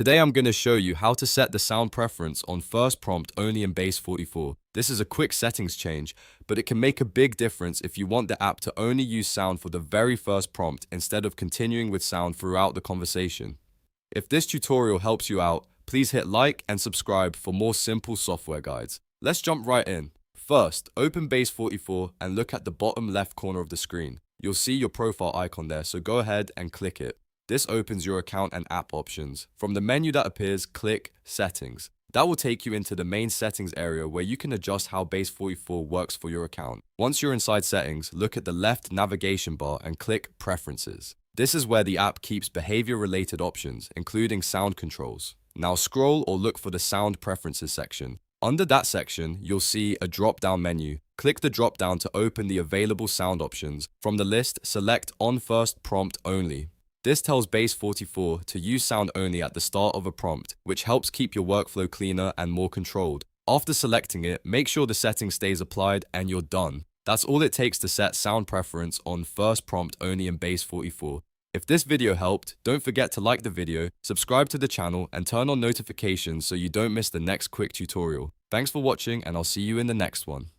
Today I'm going to show you how to set the sound preference on first prompt only in Base44. This is a quick settings change, but it can make a big difference if you want the app to only use sound for the very first prompt instead of continuing with sound throughout the conversation. If this tutorial helps you out, please hit like and subscribe for more simple software guides. Let's jump right in. First, open Base44 and look at the bottom left corner of the screen. You'll see your profile icon there, so go ahead and click it. This opens your account and app options. From the menu that appears, click Settings. That will take you into the main settings area where you can adjust how Base44 works for your account. Once you're inside settings, look at the left navigation bar and click Preferences. This is where the app keeps behavior-related options, including sound controls. Now scroll or look for the Sound Preferences section. Under that section, you'll see a drop-down menu. Click the drop-down to open the available sound options. From the list, select On First Prompt Only. This tells Base44 to use sound only at the start of a prompt, which helps keep your workflow cleaner and more controlled. After selecting it, make sure the setting stays applied and you're done. That's all it takes to set sound preference on first prompt only in Base44. If this video helped, don't forget to like the video, subscribe to the channel, and turn on notifications so you don't miss the next quick tutorial. Thanks for watching, and I'll see you in the next one.